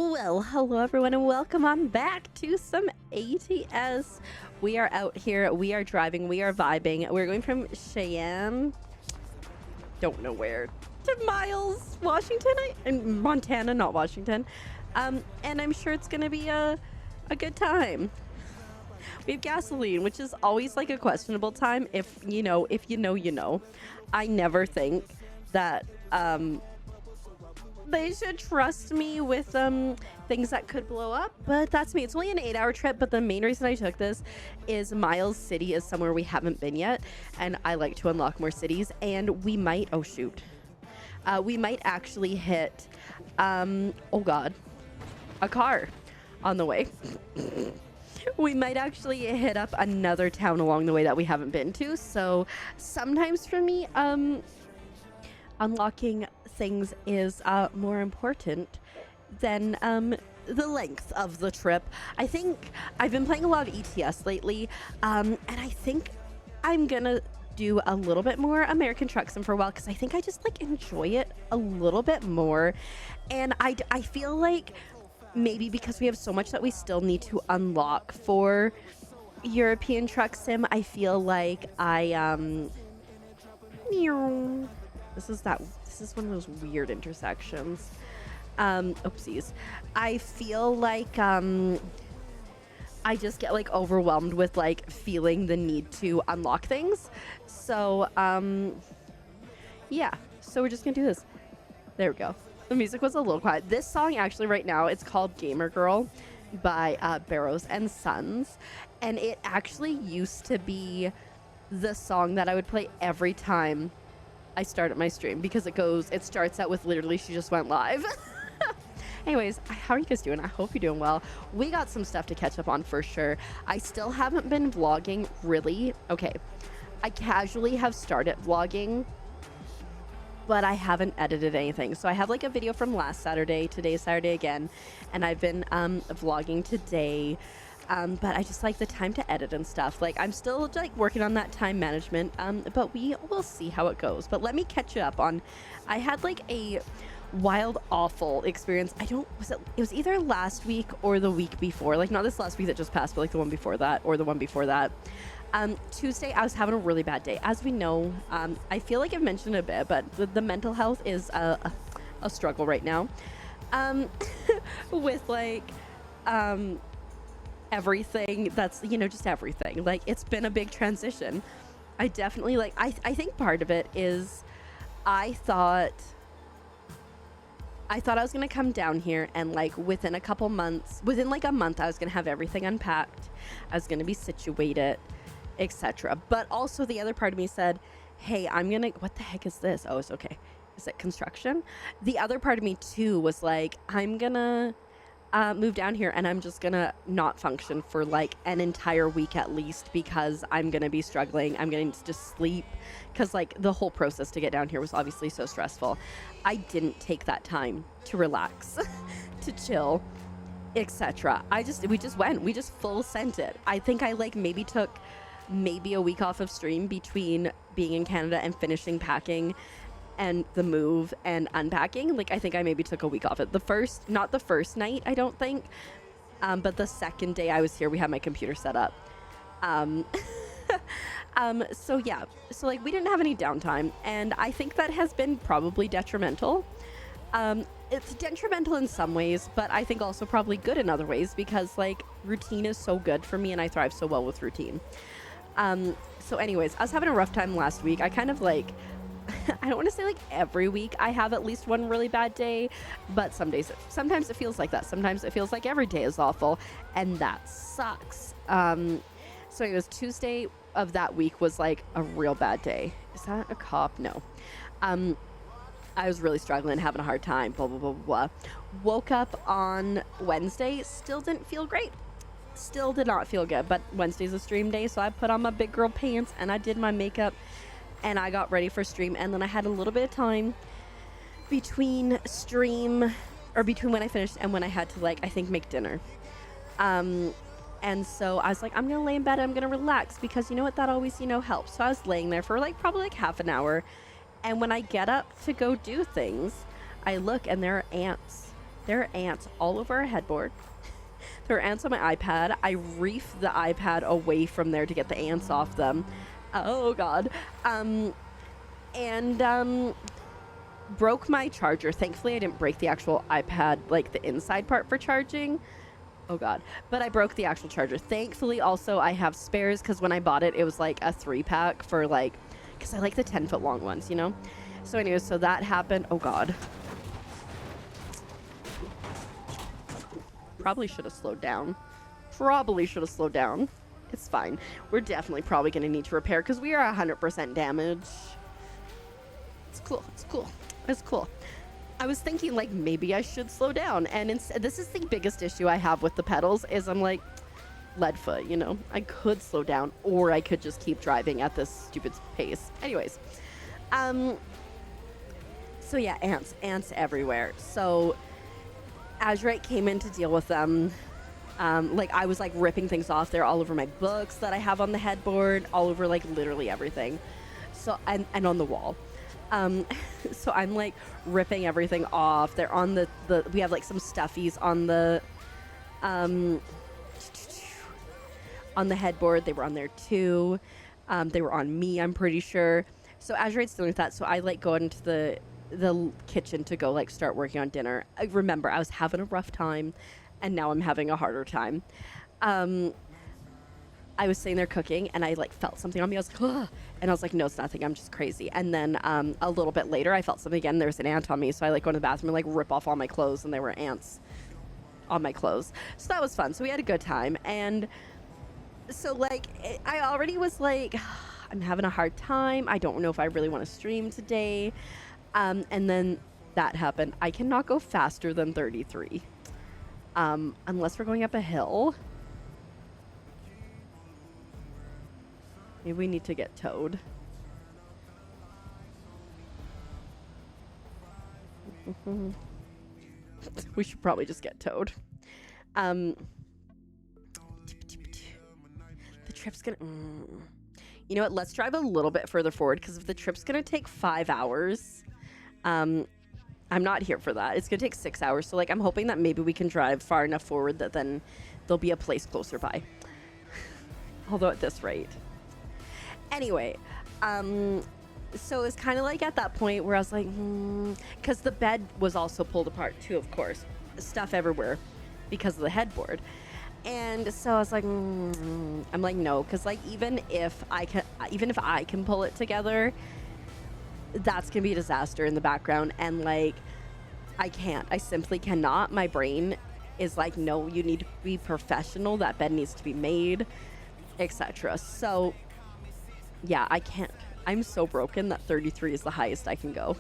Well, hello everyone and welcome on back to some ATS. We are out here, we are driving, we are vibing. We're going from Cheyenne, don't know where, to Miles, Washington, in Montana, not Washington. And I'm sure it's gonna be a good time. We have gasoline, which is always like a questionable time. If you know, you know. I never think that they should trust me with things that could blow up, but that's me. It's only an 8-hour trip, but the main reason I took this is Miles City is somewhere we haven't been yet, and I like to unlock more cities, and we might, oh shoot, we might actually hit, oh god, a car on the way. We might actually hit up another town along the way that we haven't been to, so sometimes for me, unlocking things is more important than the length of the trip. I think I've been playing a lot of ETS lately, and I think I'm gonna do a little bit more American Truck Sim for a while because I think I just like enjoy it a little bit more, and I feel like maybe because we have so much that we still need to unlock for European Truck Sim, I feel like this is one of those weird intersections. Oopsies. I feel like I just get like overwhelmed with like feeling the need to unlock things. So yeah, so we're just gonna do this. There we go. The music was a little quiet. This song actually right now, it's called Gamer Girl by Barrows and Sons, and it actually used to be the song that I would play every time I start at my stream because it starts out with literally she just went live. Anyways, how are you guys doing? I hope you're doing well. We got some stuff to catch up on for sure. I still haven't been vlogging really. Okay, I casually have started vlogging, but I haven't edited anything. So I have like a video from last Saturday, today's Saturday again, and I've been vlogging today. But I just like the time to edit and stuff. Like I'm still like working on that time management, but we will see how it goes. But let me catch you up on, I had like a wild, awful experience. It was either last week or the week before, like not this last week that just passed, but like the one before that or the one before that. Tuesday, I was having a really bad day. As we know, I feel like I've mentioned it a bit, but the mental health is a struggle right now. With like, everything that's, just everything. Like, it's been a big transition. I definitely, like, I think part of it is I thought I was going to come down here and, like, within like a month, I was going to have everything unpacked. I was going to be situated, etc. But also the other part of me said, hey, what the heck is this? Oh, it's okay. Is it construction? The other part of me, too, was like, I'm going to move down here and I'm just gonna not function for like an entire week at least because I'm gonna be struggling. I'm gonna just sleep because like the whole process to get down here was obviously so stressful. I didn't take that time to relax, to chill, etc. We just full sent it. I think I like maybe took a week off of stream between being in Canada and finishing packing and the move and unpacking. Like I think I maybe took a week off it. Not the first night, I don't think, but the second day I was here, we had my computer set up. So yeah, so like we didn't have any downtime, and I think that has been probably detrimental. It's detrimental in some ways, but I think also probably good in other ways because like routine is so good for me and I thrive so well with routine. So anyways, I was having a rough time last week. I kind of like, I don't want to say like every week I have at least one really bad day, but sometimes it feels like that. Sometimes it feels like every day is awful, and that sucks. So it was Tuesday of that week was like a real bad day. Is that a cop? No. I was really struggling, having a hard time, blah, blah, blah, blah. Woke up on Wednesday, still didn't feel great. Still did not feel good, but Wednesday's a stream day, so I put on my big girl pants and I did my makeup and I got ready for stream, and then I had a little bit of time between when I finished and when I had to, like, I think make dinner. And so I was like, I'm gonna lay in bed and I'm gonna relax because you know what, that always, helps. So I was laying there for like probably like half an hour, and when I get up to go do things, I look and there are ants There are ants all over our headboard. There are ants on my iPad. I reef the iPad away from there to get the ants off them. Oh God. Broke my charger. Thankfully, I didn't break the actual iPad, like the inside part for charging. Oh God. But I broke the actual charger. Thankfully, also, I have spares because when I bought it, it was like a 3-pack for like, because I like the 10-foot long ones, you know? So anyways, so that happened. Oh God. Probably should have slowed down. Probably should have slowed down. It's fine. We're definitely probably going to need to repair because we are 100% damaged. It's cool. It's cool. It's cool. I was thinking like maybe I should slow down, and instead, this is the biggest issue I have with the pedals is I'm like lead foot, you know. I could slow down or I could just keep driving at this stupid pace. Anyways, so yeah, ants everywhere. So Azurite came in to deal with them. Like I was like ripping things off. They're all over my books that I have on the headboard, all over like literally everything. So and on the wall. So I'm like ripping everything off. They're on the we have like some stuffies on the headboard. They were on there too. They were on me, I'm pretty sure. So Azurite's dealing with that. So I like go into the kitchen to go like start working on dinner. I remember I was having a rough time and now I'm having a harder time. I was sitting there cooking and I like felt something on me. I was like, ugh. And I was like, no, it's nothing. I'm just crazy. And then a little bit later, I felt something again. There was an ant on me. So I like go in the bathroom and like rip off all my clothes, and there were ants on my clothes. So that was fun. So we had a good time. And so like, I already was like, I'm having a hard time. I don't know if I really want to stream today. And then that happened. I cannot go faster than 33. Unless we're going up a hill. Maybe we need to get towed. We should probably just get towed. The trip's gonna... You know what? Let's drive a little bit further forward, because if the trip's gonna take 5 hours, I'm not here for that. It's gonna take 6 hours. So like, I'm hoping that maybe we can drive far enough forward that then there'll be a place closer by. Although at this rate. Anyway, so it's kind of like at that point where I was like, because the bed was also pulled apart too, of course, stuff everywhere because of the headboard. And so I was like, I'm like, no, because like even if I can pull it together, that's gonna be a disaster in the background. And like, I simply cannot. My brain is like, no, you need to be professional. That bed needs to be made, etc. So yeah, I can't. I'm so broken that 33 is the highest I can go.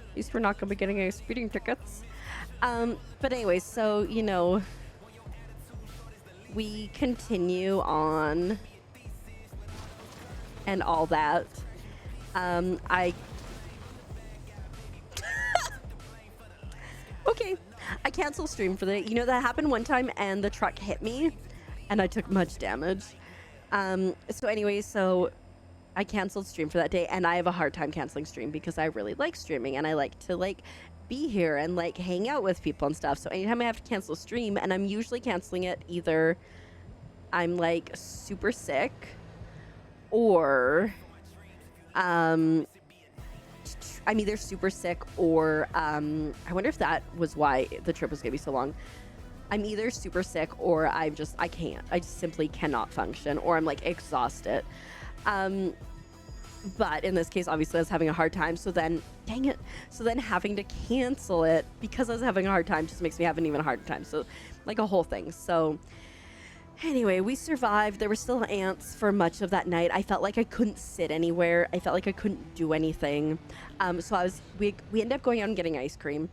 At least we're not going to be getting any speeding tickets. But anyway, so, you know, we continue on and all that. Okay, I canceled stream for the... You know, that happened one time and the truck hit me and I took much damage. So anyway, so I canceled stream for that day, and I have a hard time canceling stream because I really like streaming and I like to like be here and like hang out with people and stuff. So anytime I have to cancel a stream, and I'm usually canceling it, either I'm like super sick or I'm either super sick or I wonder if that was why the trip was gonna be so long. I'm either super sick or I just simply cannot function, or I'm like exhausted. But in this case, obviously I was having a hard time. So then, dang it. So then having to cancel it because I was having a hard time just makes me have an even harder time. So like a whole thing. So anyway, we survived. There were still ants for much of that night. I felt like I couldn't sit anywhere. I felt like I couldn't do anything. So we ended up going out and getting ice cream.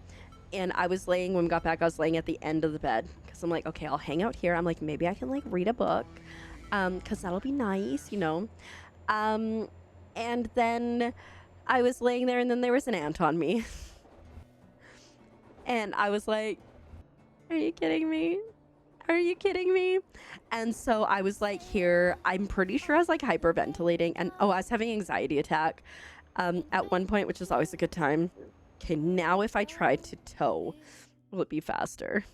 And I was laying, when we got back, I was laying at the end of the bed because I'm like, okay, I'll hang out here. I'm like, maybe I can like read a book because that'll be nice, you know. And then I was laying there, and then there was an ant on me. And I was like, are you kidding me? Are you kidding me? And so I was like, here, I'm pretty sure I was like hyperventilating. And I was having an anxiety attack at one point, which is always a good time. Okay, now if I try to tow, will it be faster?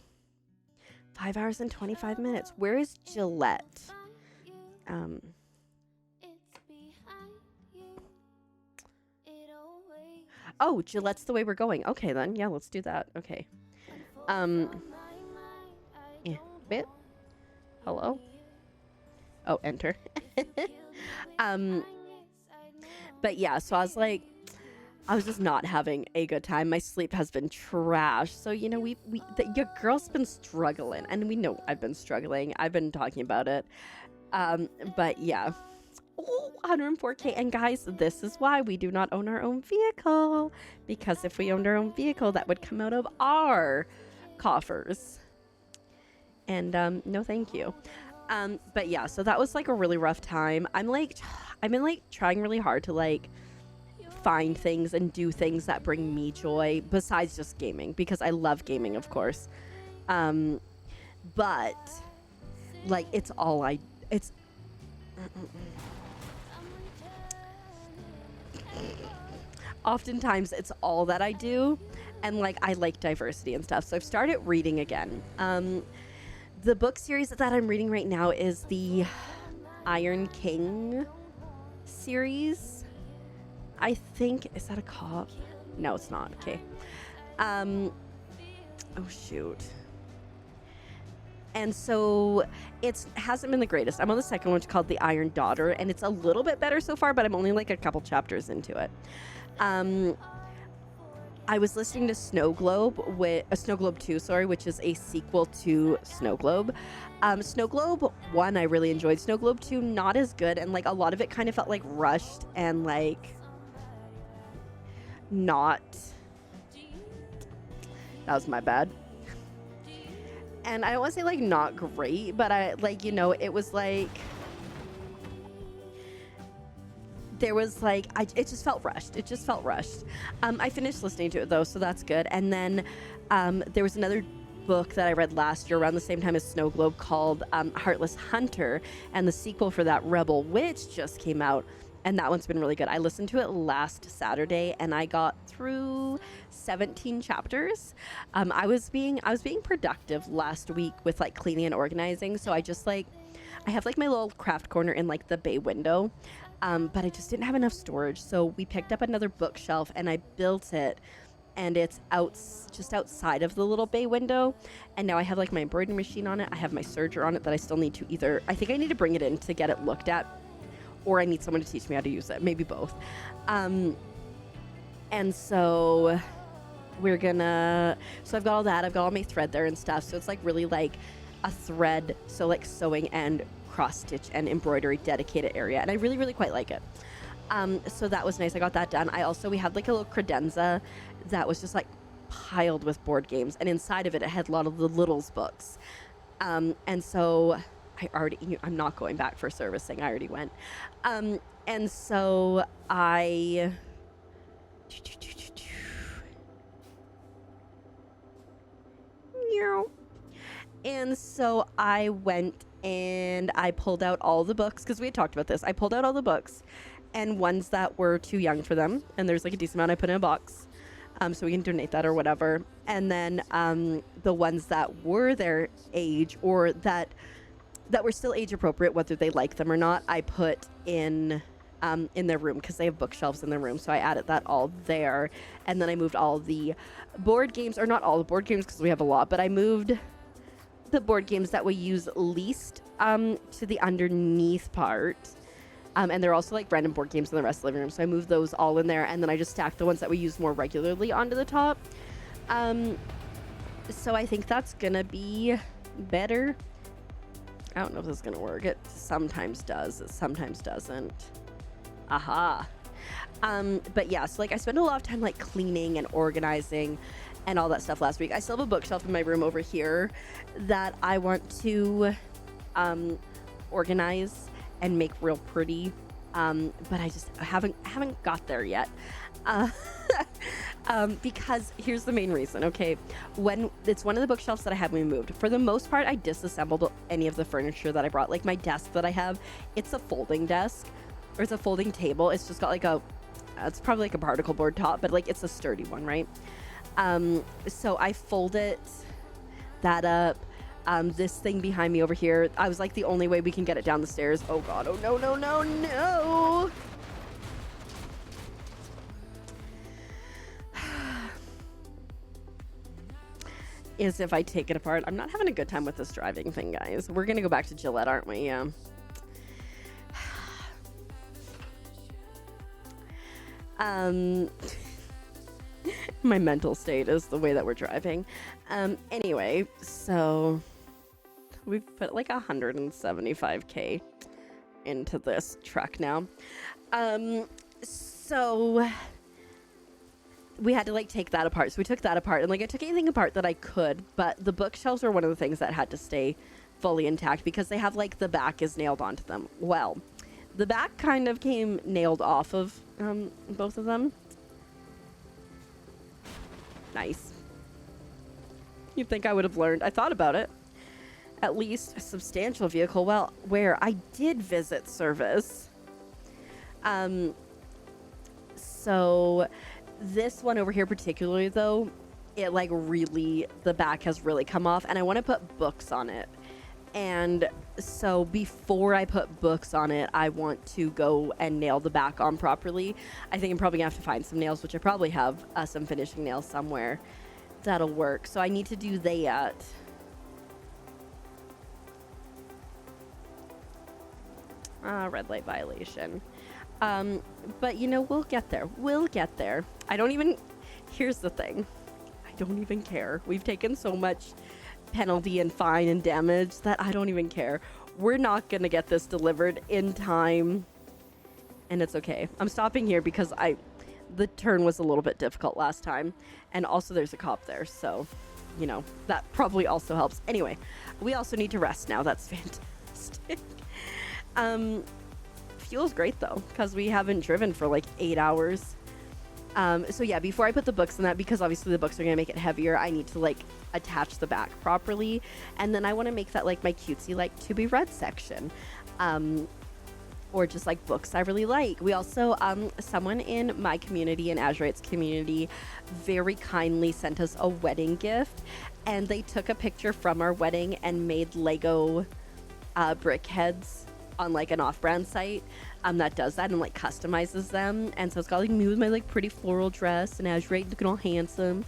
5 hours and 25 minutes. Where is Gillette? Oh, Gillette's the way we're going. Okay, then. Yeah, let's do that. Okay. Yeah, bit. Hello? Oh, enter. But yeah, so I was like, I was just not having a good time. My sleep has been trash. So, you know, your girl's been struggling, and we know I've been struggling. I've been talking about it. But yeah. Oh, 104K. And guys, this is why we do not own our own vehicle. Because if we owned our own vehicle, that would come out of our coffers. And no thank you. But yeah, so that was like a really rough time. I've been like trying really hard to like find things and do things that bring me joy besides just gaming, because I love gaming, of course. But like it's oftentimes it's all that I do, and like I like diversity and stuff. So I've started reading again. The book series that I'm reading right now is the Iron King series. I think, is that a cop? No, it's not. Okay. Oh shoot. And so it hasn't been the greatest. I'm on the second one, which is called The Iron Daughter, and it's a little bit better so far, but I'm only like a couple chapters into it. I was listening to Snow Globe 2, which is a sequel to Snow Globe. Snow Globe 1 I really enjoyed. Snow Globe 2 not as good, and like a lot of it kind of felt like rushed and like not. That was my bad. And I don't want to say like not great, but I like, you know, it was like there was like it just felt rushed. It just felt rushed. I finished listening to it though, so that's good. And then there was another book that I read last year around the same time as Snow Globe called Heartless Hunter, and the sequel for that, Rebel Witch, just came out, and that one's been really good. I listened to it last Saturday and I got through 17 chapters. I was being productive last week with like cleaning and organizing, so I just like I have like my little craft corner in like the bay window. But I just didn't have enough storage, so we picked up another bookshelf and I built it, and it's just outside of the little bay window. And now I have like my embroidery machine on it. I have my serger on it that I still need to I think I need to bring it in to get it looked at, or I need someone to teach me how to use it, maybe both. And so I've got all that. I've got all my thread there and stuff. So it's like really like a thread, so like sewing and cross stitch and embroidery dedicated area, and I really, really quite like it. So that was nice. I got that done. We had like a little credenza that was just like piled with board games, and inside of it had a lot of the Littles books. And so I'm not going back for servicing. I already went. And so I went and I pulled out all the books, because we had talked about this. I pulled out all the books and ones that were too young for them, and there's like a decent amount I put in a box, so we can donate that or whatever. And then the ones that were their age, or that were still age appropriate, whether they like them or not, I put in their room, because they have bookshelves in their room. So I added that all there, and then I moved all the board games, or not all the board games because we have a lot, but I moved the board games that we use least to the underneath part, and they're also like random board games in the rest of the living room, so I moved those all in there, and then I just stacked the ones that we use more regularly onto the top. So I think that's gonna be better. I don't know if this is gonna work. It sometimes does, it sometimes doesn't. Aha. But yeah, so like I spent a lot of time like cleaning and organizing and all that stuff last week. I still have a bookshelf in my room over here that I want to organize and make real pretty, but I just haven't got there yet. Because here's the main reason. Okay, when it's one of the bookshelves that I had when we moved. For the most part, I disassembled any of the furniture that I brought. Like my desk that I have, it's a folding desk, or it's a folding table. It's just got like a it's probably like a particle board top, but like it's a sturdy one, right? So I folded that up. This thing behind me over here, I was like, the only way we can get it down the stairs. Oh God, oh no, no, no, no. Is if I take it apart. I'm not having a good time with this driving thing, guys. We're gonna go back to Gillette, aren't we? Yeah. My mental state is the way that we're driving. Anyway, so we've put like 175K into this truck now. So we had to like take that apart. So we took that apart, and like I took anything apart that I could, but the bookshelves were one of the things that had to stay fully intact because they have like the back is nailed onto them. Well, the back kind of came nailed off of both of them. Nice. You'd think I would have learned. I thought about it. At least a substantial vehicle. Well, where I did visit service. So this one over here particularly though, it like really, the back has really come off, and I want to put books on it. And so before I put books on it, I want to go and nail the back on properly. I think I'm probably gonna have to find some nails, which I probably have some finishing nails somewhere that'll work. So I need to do that. Red light violation. But you know, we'll get there. We'll get there. Here's the thing. I don't even care. We've taken so much penalty and fine and damage that I don't even care. We're not gonna get this delivered in time, and it's okay. I'm stopping here because the turn was a little bit difficult last time, and also there's a cop there, so you know that probably also helps. Anyway, we also need to rest now. That's fantastic. Fuel's great though because we haven't driven for like 8 hours. So yeah, before I put the books in that, because obviously the books are gonna make it heavier, I need to like attach the back properly, and then I want to make that like my cutesy like to be read section, or just like books I really like. We also someone in my community, in Azurite's community, very kindly sent us a wedding gift, and they took a picture from our wedding and made Lego brick heads on like an off-brand site that does that and like customizes them. And so it's got like me with my like pretty floral dress and Azurite looking all handsome,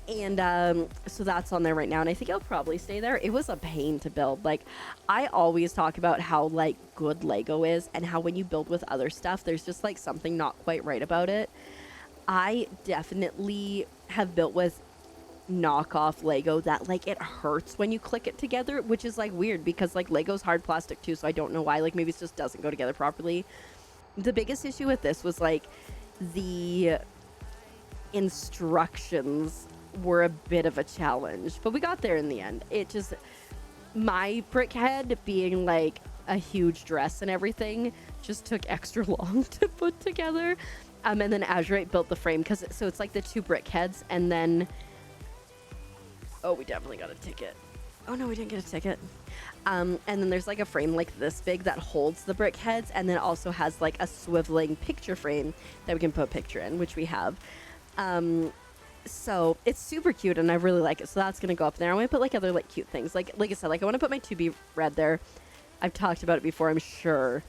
and so that's on there right now, and I think it'll probably stay there. It was a pain to build. Like, I always talk about how like good Lego is, and how when you build with other stuff there's just like something not quite right about it. I definitely have built with knockoff Lego that like it hurts when you click it together, which is like weird because like Lego's hard plastic too, so I don't know why. Like, maybe it just doesn't go together properly. The biggest issue with this was like the instructions were a bit of a challenge, but we got there in the end. It just, my brick head being like a huge dress and everything just took extra long to put together. And then Azurite built the frame because so it's like the two brick heads, and then oh, we definitely got a ticket. Oh no, we didn't get a ticket. And then there's like a frame like this big that holds the brick heads, and then also has like a swiveling picture frame that we can put a picture in, which we have. So it's super cute, and I really like it. So that's gonna go up there. I want to put like other like cute things. Like I said, like I want to put my to be read there. I've talked about it before, I'm sure.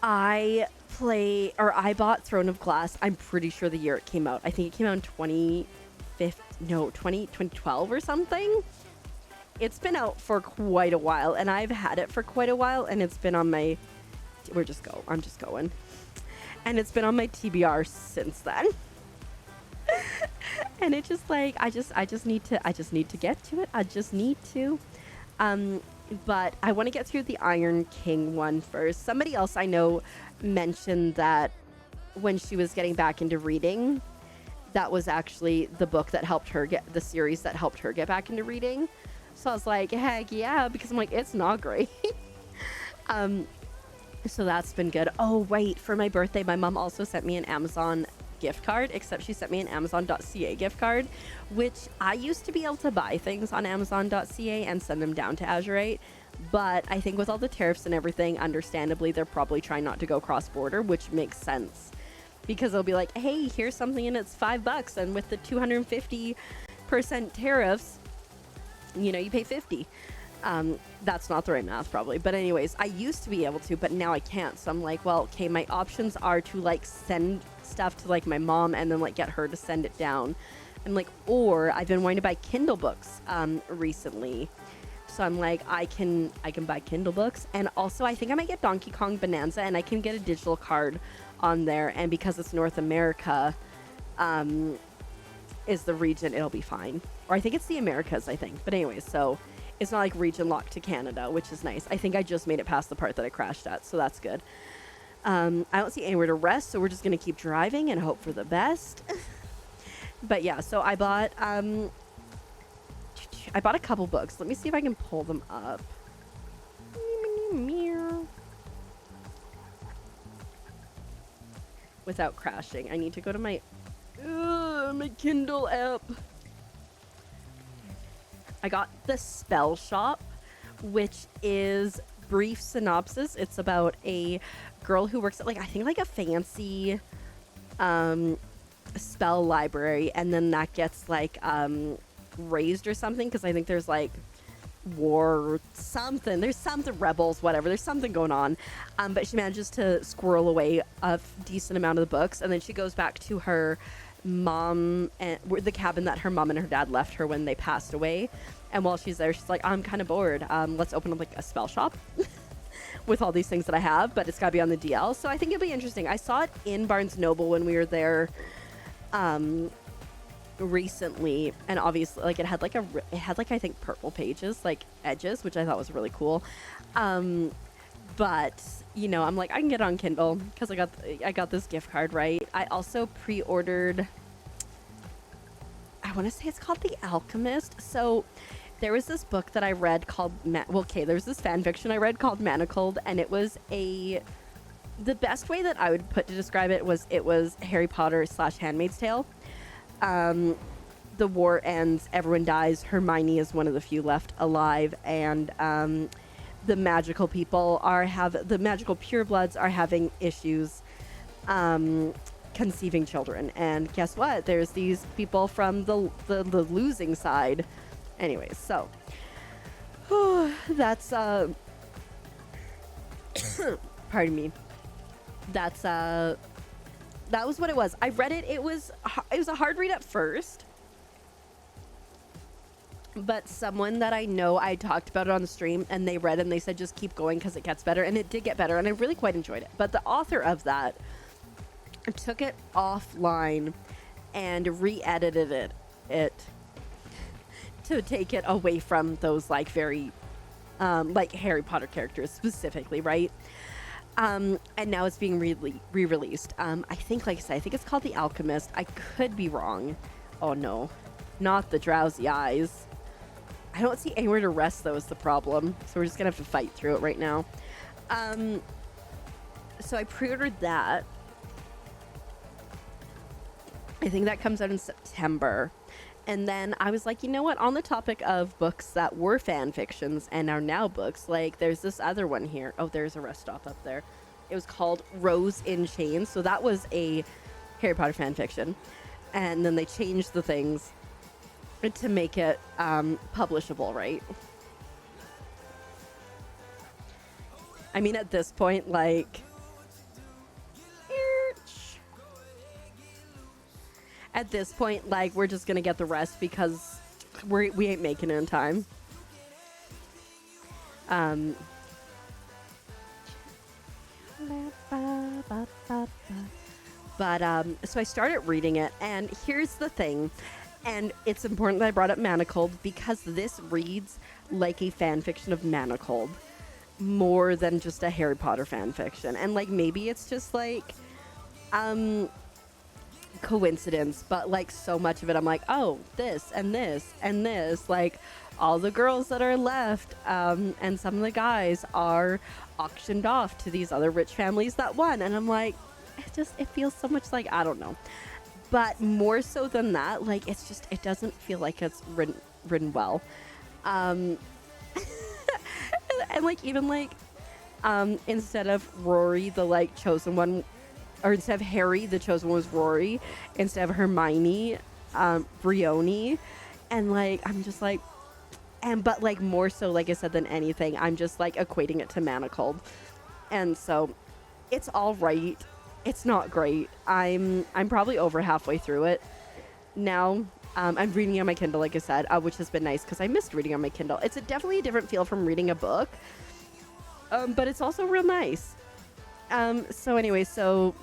I bought Throne of Glass. I'm pretty sure the year it came out. I think it came out in 2012 or something. It's been out for quite a while, and I've had it for quite a while, and it's been on my I'm just going. And it's been on my TBR since then. And it just like I just need to get to it. I just need to. But I want to get through the Iron King one first. Somebody else I know mentioned that when she was getting back into reading, that was actually the book that helped her the series that helped her get back into reading. So I was like, heck yeah, because I'm like, it's not great. So that's been good. Oh, wait, for my birthday, my mom also sent me an Amazon gift card, except she sent me an Amazon.ca gift card, which I used to be able to buy things on Amazon.ca and send them down to Azurite. But I think with all the tariffs and everything, understandably, they're probably trying not to go cross-border, which makes sense. because they'll be like, hey, here's something and it's $5, and with the 250% tariffs, you know, you pay 50. That's not the right math probably, but anyways, I used to be able to, but now I can't. So I'm like, well, okay, my options are to like send stuff to like my mom and then like get her to send it down. I'm like, or I've been wanting to buy Kindle books recently. So I'm like, I can buy Kindle books, and also I think I might get Donkey Kong Bonanza, and I can get a digital card on there, and because it's North America, is the region, it'll be fine. Or I think it's the Americas, I think. But anyways, so it's not like region locked to Canada, which is nice. I think I just made it past the part that I crashed at, so that's good. I don't see anywhere to rest, so we're just gonna keep driving and hope for the best. But yeah, so I bought a couple books. Let me see if I can pull them up. Without crashing. I need to go to my Kindle app. I got The Spell Shop, which is brief synopsis. It's about a girl who works at like, I think like a fancy spell library, and then that gets like raised or something, because I think there's like war or something. There's something, rebels, whatever. There's something going on. But she manages to squirrel away a decent amount of the books, and then she goes back to her mom and the cabin that her mom and her dad left her when they passed away. And while she's there, she's like, I'm kind of bored. Let's open up like a spell shop with all these things that I have, but it's got to be on the DL. So I think it'll be interesting. I saw it in Barnes Noble when we were there recently, and obviously like it had like I think purple pages, like edges, which I thought was really cool. But you know, I'm like, I can get it on Kindle because I got this gift card, right? I also pre-ordered, I want to say it's called The Alchemist. So there was this book that I read called there was this fan fiction I read called Manacled, and it was the best way that I would put to describe it was Harry Potter / Handmaid's Tale. The war ends, everyone dies, Hermione is one of the few left alive, and the magical people the magical purebloods are having issues conceiving children. And guess what? There's these people from the losing side. Anyways, so that's pardon me. That was what it was. I read it. It was a hard read at first, but someone that I know, I talked about it on the stream, and they read it and they said just keep going because it gets better, and it did get better, and I really quite enjoyed it. But the author of that took it offline and re-edited it to take it away from those like very like Harry Potter characters specifically, right? And now it's being re-released. I think, like I said, I think it's called The Alchemist. I could be wrong. Oh no, not the drowsy eyes. I don't see anywhere to rest though is the problem. So we're just gonna have to fight through it right now. So I pre-ordered that. I think that comes out in September. And then I was like, you know what? On the topic of books that were fan fictions and are now books, like there's this other one here. Oh, there's a rest stop up there. It was called Rose in Chains. So that was a Harry Potter fan fiction. And then they changed the things to make it publishable, right? I mean, at this point, like... At this point, like, we're just gonna get the rest because we ain't making it in time. So I started reading it, and here's the thing, and it's important that I brought up Manacled because this reads like a fan fiction of Manacled more than just a Harry Potter fan fiction. And like maybe it's just like coincidence, but like so much of it I'm like, oh, this and this and this, like all the girls that are left and some of the guys are auctioned off to these other rich families that won, and I'm like, it feels so much like, I don't know. But more so than that, like it doesn't feel like it's written well. And like even like instead of Rory the like chosen one or instead of Harry, the chosen one was Rory. Instead of Hermione, Brioni. And like, I'm just like, but like more so, like I said, than anything, I'm just like equating it to manacled. And so it's all right. It's not great. I'm probably over halfway through it now. I'm reading on my Kindle, like I said, which has been nice because I missed reading on my Kindle. It's definitely a different feel from reading a book, but it's also real nice. So anyway, so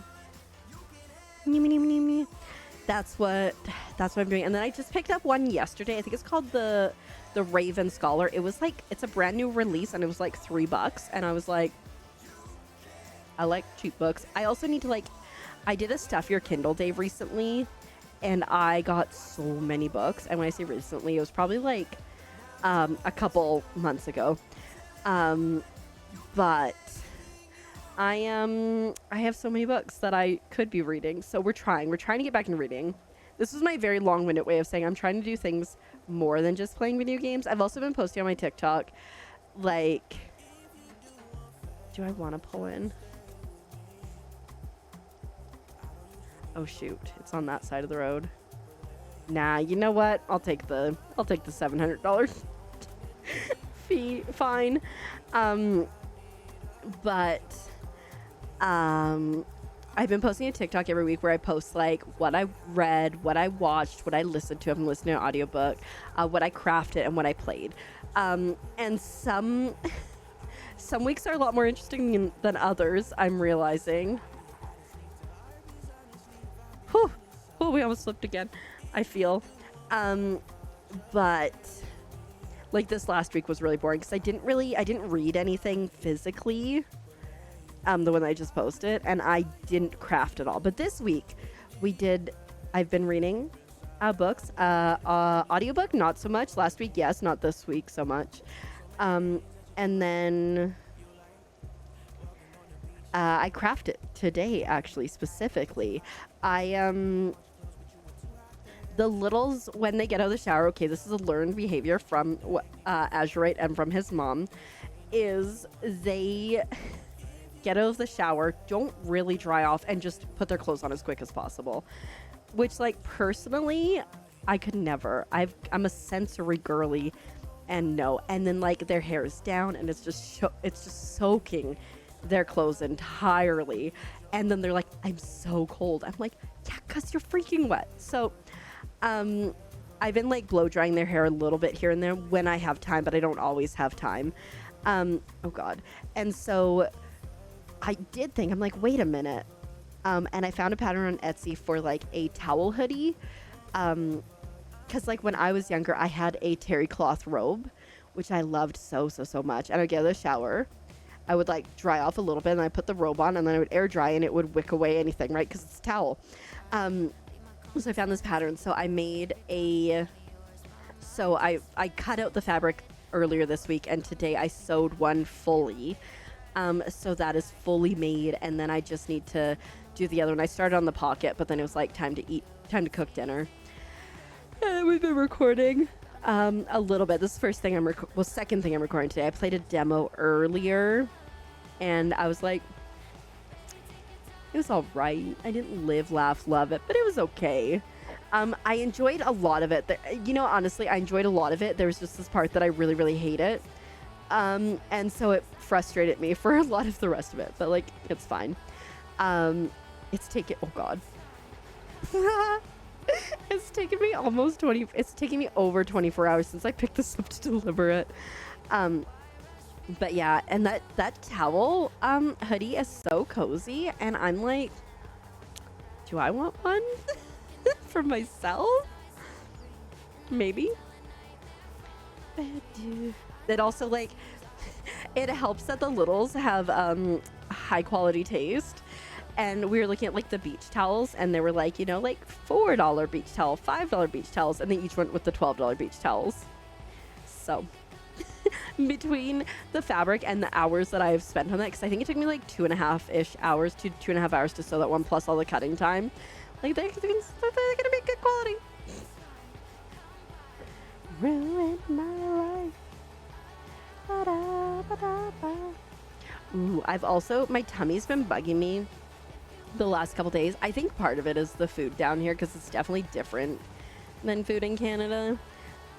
that's what I'm doing. And then I just picked up one yesterday. I think it's called the Raven Scholar. It was like, it's a brand new release, and it was like $3, and I was like, I like cheap books. I also need to like, I did a Stuff Your Kindle day recently, and I got so many books. And when I say recently, it was probably like a couple months ago. But I have so many books that I could be reading. So we're trying to get back into reading. This is my very long-winded way of saying I'm trying to do things more than just playing video games. I've also been posting on my TikTok, like, do I want to pull in? Oh shoot, it's on that side of the road. Nah, you know what? I'll take the $700 fee. Fine. But I've been posting a TikTok every week where I post like what I read, what I watched, what I listened to. I've been listening to an audiobook, what I crafted, and what I played. And some weeks are a lot more interesting than others, I'm realizing. Whew. Oh, we almost slipped again, I feel. But like this last week was really boring because I didn't read anything physically. The one I just posted, and I didn't craft at all. But this week I've been reading books, audiobook, not so much. Last week, yes, not this week so much. And then I crafted today, actually, specifically. The littles, when they get out of the shower, okay, this is a learned behavior from Azurite and from his mom, is they get out of the shower, don't really dry off, and just put their clothes on as quick as possible. Which, like, personally, I could never. I'm a sensory girly, and no. And then, like, their hair is down, and it's just soaking their clothes entirely. And then they're like, I'm so cold. I'm like, yeah, because you're freaking wet. So I've been like blow drying their hair a little bit here and there when I have time, but I don't always have time. Oh God. And so I did think, I'm like, wait a minute. And I found a pattern on Etsy for like a towel hoodie. Cause like when I was younger, I had a terry cloth robe, which I loved so much. And I would get out of the shower. I would like dry off a little bit, and I put the robe on, and then I would air dry, and it would wick away anything, right? Because it's a towel. So I found this pattern. So I made I cut out the fabric earlier this week, and today I sewed one fully. So that is fully made, and then I just need to do the other one. I started on the pocket, but then it was like time to cook dinner. And we've been recording a little bit. This is the second thing I'm recording today. I played a demo earlier, and I was like, it was all right. I didn't live, laugh, love it, but it was okay. I enjoyed a lot of it. Honestly, I enjoyed a lot of it. There was just this part that I really, really hate it. And so it frustrated me for a lot of the rest of it, but like, it's fine. It's taken, oh God. It's taken me over 24 hours since I picked this up to deliver it. But yeah, and that towel, hoodie is so cozy, and I'm like, do I want one for myself? Maybe. It also, like, it helps that the littles have high quality taste. And we were looking at like the beach towels, and they were like, like $4 beach towel, $5 beach towels, and they each went with the $12 beach towels. So between the fabric and the hours that I've spent on that, because I think it took me like 2.5 hours to sew that one, plus all the cutting time. Like they're gonna be good quality. Ruin my life. Ba-da, ba-da, ba. Ooh, my tummy's been bugging me the last couple days. I think part of it is the food down here because it's definitely different than food in Canada.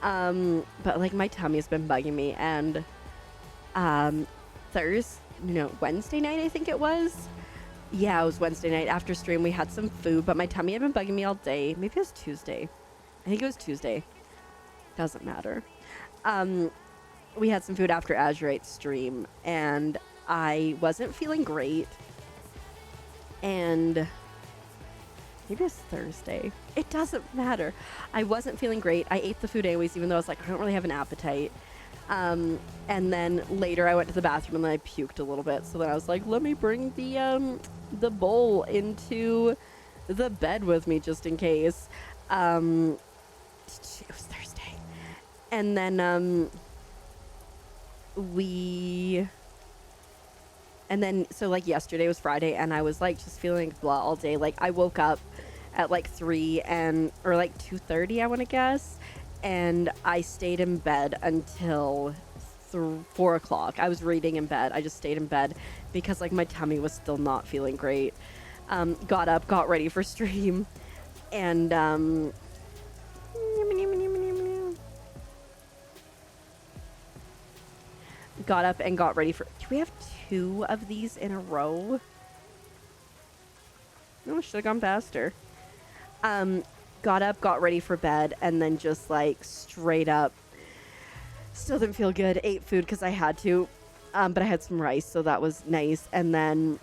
But like my tummy's been bugging me, and Wednesday night I think it was. Yeah, it was Wednesday night after stream. We had some food, but my tummy had been bugging me all day. Maybe it was Tuesday. I think it was Tuesday. Doesn't matter. We had some food after Azurite's stream, and I wasn't feeling great. And maybe it's Thursday. It doesn't matter. I wasn't feeling great. I ate the food anyways, even though I was like, I don't really have an appetite. And then later I went to the bathroom and then I puked a little bit. So then I was like, let me bring the bowl into the bed with me just in case. It was Thursday. And then so like yesterday was Friday, and I was like just feeling blah all day. Like I woke up at like 3 or like 2:30, I want to guess, and I stayed in bed until 4 o'clock. I was reading in bed. I just stayed in bed because like my tummy was still not feeling great. Got up, got ready for stream, and got up and got ready for. Do we have 2 of these in a row? No, should have gone faster. Got up, got ready for bed, and then just like straight up still didn't feel good. Ate food because I had to, but I had some rice, so that was nice. And then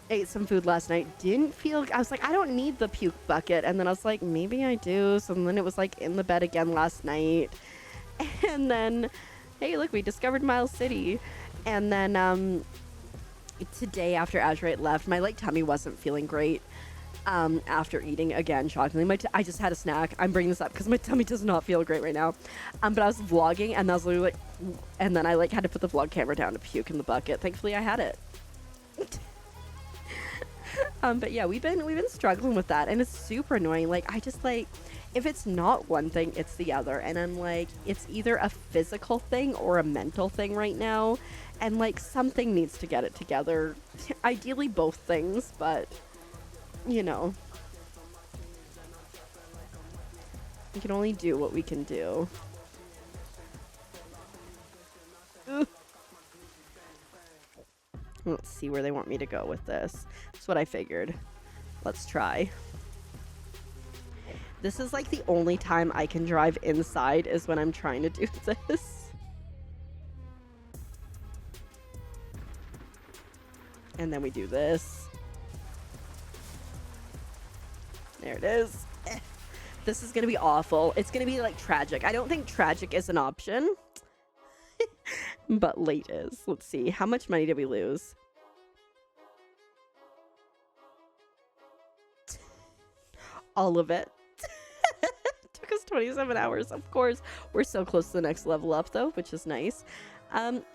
ate some food last night. Didn't feel. I was like, I don't need the puke bucket, and then I was like, maybe I do. So then it was like in the bed again last night, and then hey, look, we discovered Miles City. And then today after Azurite left, my like tummy wasn't feeling great. After eating again, shockingly, I just had a snack. I'm bringing this up because my tummy does not feel great right now. But I was vlogging, and I was literally like, and then I like had to put the vlog camera down to puke in the bucket. Thankfully, I had it. But yeah, we've been struggling with that, and it's super annoying. Like I just like, if it's not one thing, it's the other, and I'm like, it's either a physical thing or a mental thing right now, and like something needs to get it together. Ideally, both things, but. You know, we can only do what we can do. Ugh. Let's see where they want me to go with this. That's what I figured. Let's try. This is like the only time I can drive inside is when I'm trying to do this. And then we do this. There it is. This is going to be awful. It's going to be like tragic. I don't think tragic is an option. But late is. Let's see. How much money did we lose? All of it. Took us 27 hours. Of course. We're so close to the next level up though, which is nice.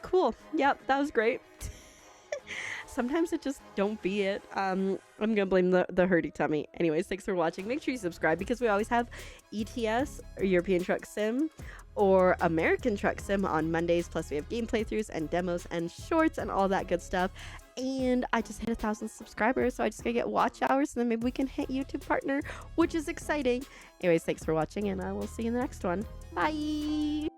Cool. Yep, that was great. Sometimes it just don't be it. I'm gonna blame the hurty tummy. Anyways, thanks for watching. Make sure you subscribe because we always have ETS or European Truck Sim or American Truck Sim on Mondays. Plus we have game playthroughs and demos and shorts and all that good stuff. And I just hit 1,000 subscribers, so I just gotta get watch hours, and then maybe we can hit YouTube partner, which is exciting. Anyways, thanks for watching, and I will see you in the next one. Bye.